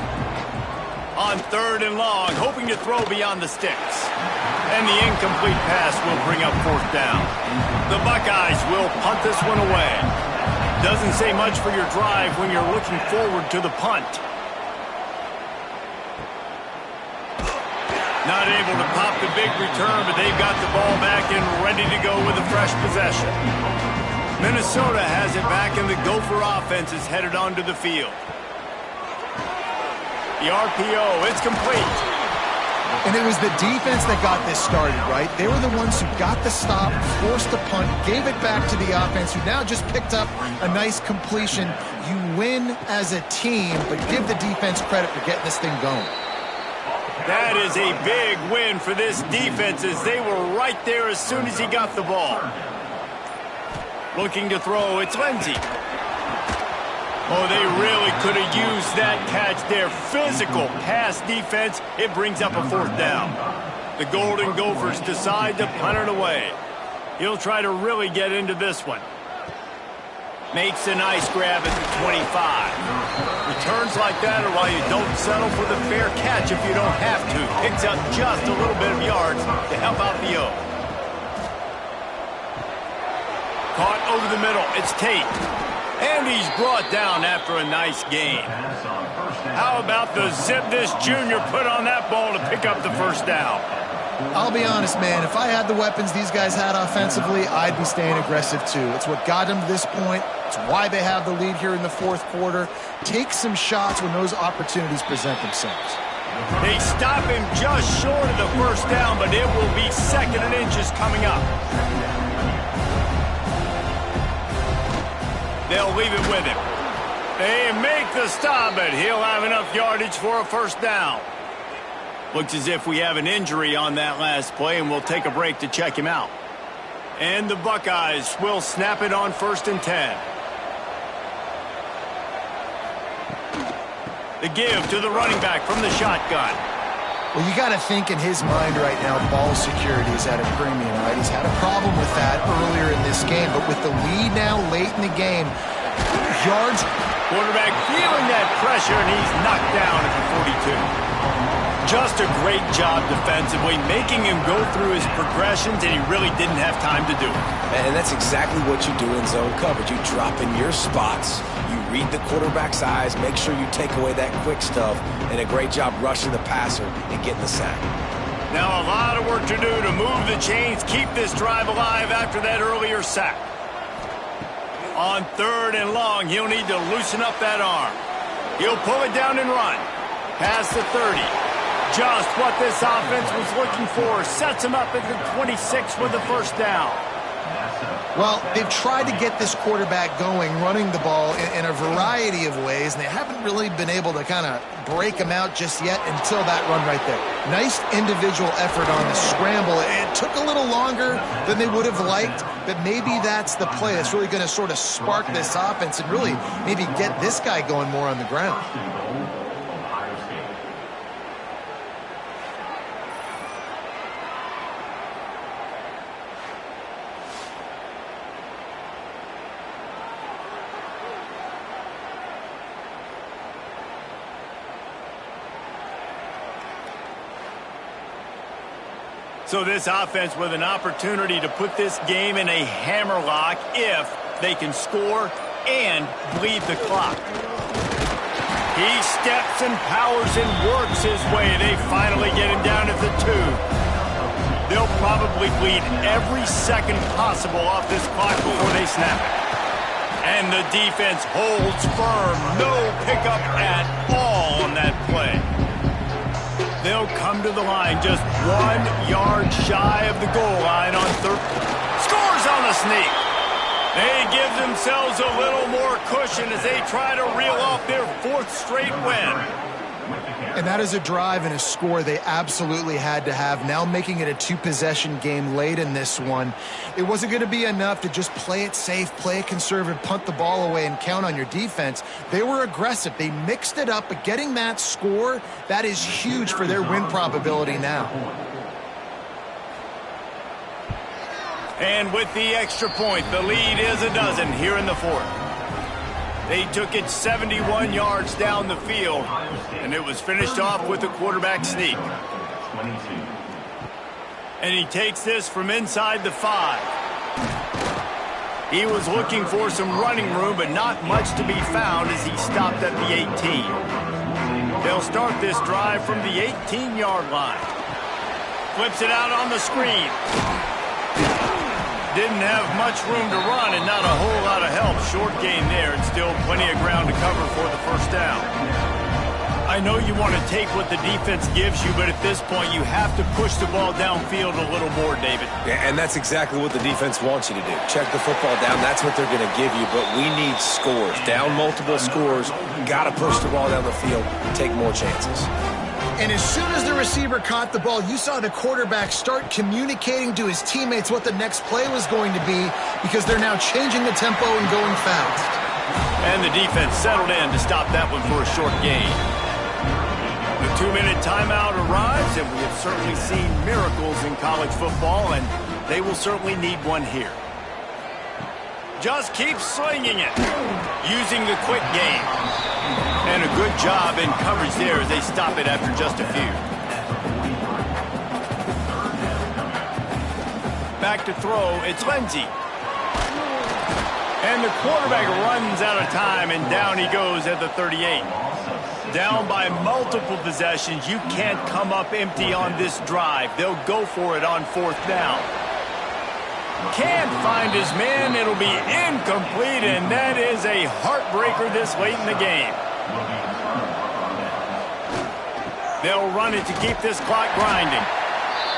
On 3rd and long, hoping to throw beyond the sticks. And the incomplete pass will bring up 4th down. The Buckeyes will punt this one away. Doesn't say much for your drive when you're looking forward to the punt. Not able to pop the big return, but they've got the ball back and ready to go with a fresh possession. Minnesota has it back, and the Gopher offense is headed onto the field. The RPO, it's complete. And it was the defense that got this started, right? They were the ones who got the stop, forced the punt, gave it back to the offense, who now just picked up a nice completion. You win as a team, but give the defense credit for getting this thing going. That is a big win for this defense, as they were right there as soon as he got the ball. Looking to throw, it's Lindsey. Oh, they really could have used that catch there. Physical pass defense. It brings up a 4th down. The Golden Gophers decide to punt it away. He'll try to really get into this one. Makes a nice grab at the 25. Returns like that are why you don't settle for the fair catch if you don't have to. Picks up just a little bit of yards to help out the O. Caught over the middle. It's Tate. And he's brought down after a nice gain. How about the zip this junior put on that ball to pick up the first down? I'll be honest, man. If I had the weapons these guys had offensively, I'd be staying aggressive too. It's what got them to this point. It's why they have the lead here in the fourth quarter. Take some shots when those opportunities present themselves. They stop him just short of the first down, but it will be second and inches coming up. They'll leave it with him. They make the stop, but he'll have enough yardage for a first down. Looks as if we have an injury on that last play, and we'll take a break to check him out. And the Buckeyes will snap it on 1st and 10. The give to the running back from the shotgun. Well, you got to think in his mind right now, ball security is at a premium, right? He's had a problem with that earlier in this game, but with the lead now late in the game, yards. Quarterback feeling that pressure, and he's knocked down at the 42. Just a great job defensively, making him go through his progressions, and he really didn't have time to do it. And that's exactly what you do in zone coverage. You drop in your spots, you read the quarterback's eyes, make sure you take away that quick stuff, and a great job rushing the passer and getting the sack. Now a lot of work to do to move the chains, keep this drive alive after that earlier sack. On 3rd and long, he'll need to loosen up that arm. He'll pull it down and run. Past the 30. Just what this offense was looking for. Sets him up at the 26 with the first down. Well, they've tried to get this quarterback going, running the ball in a variety of ways, and they haven't really been able to kind of break him out just yet until that run right there. Nice individual effort on the scramble. It took a little longer than they would have liked, but maybe that's the play that's really going to sort of spark this offense and really maybe get this guy going more on the ground. So this offense with an opportunity to put this game in a hammerlock if they can score and bleed the clock. He steps and powers and works his way. They finally get him down at the 2. They'll probably bleed every second possible off this clock before they snap it. And the defense holds firm. No pickup at all on that play. They'll come to the line just 1 yard shy of the goal line on 3rd. Scores on the sneak. They give themselves a little more cushion as they try to reel off their 4th straight win. And that is a drive and a score they absolutely had to have. Now making it a 2-possession game late in this one. It wasn't going to be enough to just play it safe, play it conservative, punt the ball away, and count on your defense. They were aggressive. They mixed it up, but getting that score, that is huge for their win probability now. And with the extra point, the lead is a dozen here in the 4th. They took it 71 yards down the field, and it was finished off with a quarterback sneak. And he takes this from inside the 5. He was looking for some running room, but not much to be found as he stopped at the 18. They'll start this drive from the 18-yard line. Flips it out on the screen. Didn't have much room to run and not a whole lot of help. Short gain there and still plenty of ground to cover for the first down. I know you want to take what the defense gives you, but at this point you have to push the ball downfield a little more, David. Yeah, and that's exactly what the defense wants you to do. Check the football down. That's what they're going to give you, but we need scores. Down multiple scores, got to push the ball down the field, take more chances. And as soon as the receiver caught the ball, you saw the quarterback start communicating to his teammates what the next play was going to be because they're now changing the tempo and going fast. And the defense settled in to stop that one for a short gain. The 2-minute timeout arrives, and we have certainly seen miracles in college football, and they will certainly need one here. Just keep slinging it. Using the quick game. And a good job in coverage there as they stop it after just a few. Back to throw, it's Lindsey. And the quarterback runs out of time, and down he goes at the 38. Down by multiple possessions, you can't come up empty on this drive. They'll go for it on 4th down. Can't find his man. It'll be incomplete, and that is a heartbreaker this late in the game. They'll run it to keep this clock grinding.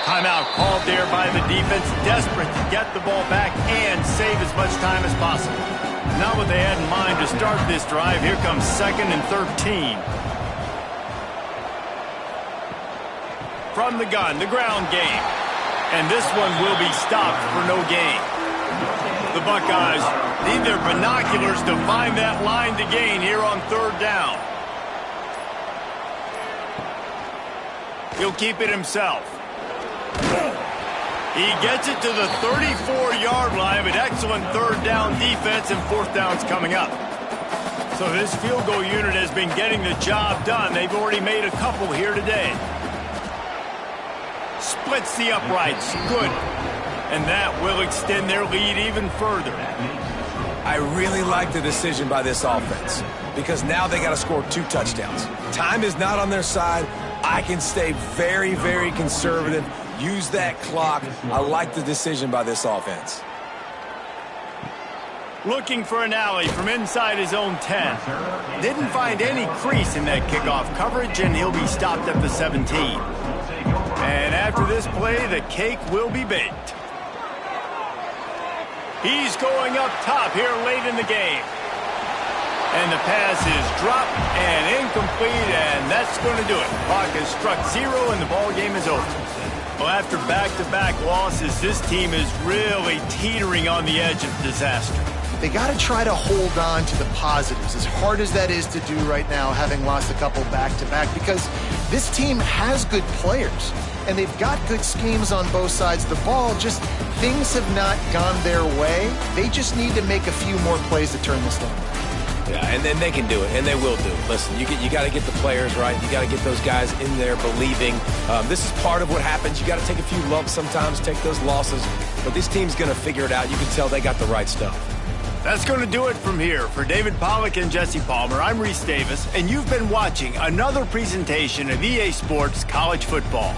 Timeout called there by the defense, desperate to get the ball back and save as much time as possible. Not what they had in mind to start this drive. Here comes 2nd and 13. From the gun, the ground game. And this one will be stopped for no gain. The Buckeyes need their binoculars to find that line to gain here on 3rd down. He'll keep it himself. He gets it to the 34-yard line, but excellent 3rd down defense, and 4th down's coming up. So this field goal unit has been getting the job done. They've already made a couple here today. Splits the uprights. Good. And that will extend their lead even further. I really like the decision by this offense because now they got to score 2 touchdowns. Time is not on their side. I can stay very, very conservative. Use that clock. I like the decision by this offense. Looking for an alley from inside his own 10. Didn't find any crease in that kickoff coverage, and he'll be stopped at the 17. And after this play, the cake will be baked. He's going up top here late in the game. And the pass is dropped and incomplete, and that's going to do it. Clock has struck 0, and the ball game is over. Well, after back-to-back losses, this team is really teetering on the edge of disaster. They got to try to hold on to the positives, as hard as that is to do right now, having lost a couple back-to-back, because this team has good players, and they've got good schemes on both sides of the ball. Just things have not gone their way. They just need to make a few more plays to turn this down. Yeah, and then they can do it, and they will do it. Listen, you got to get the players right. You got to get those guys in there believing. This is part of what happens. You got to take a few lumps sometimes, take those losses. But this team's going to figure it out. You can tell they got the right stuff. That's going to do it from here. For David Pollack and Jesse Palmer, I'm Reese Davis, and you've been watching another presentation of EA Sports College Football.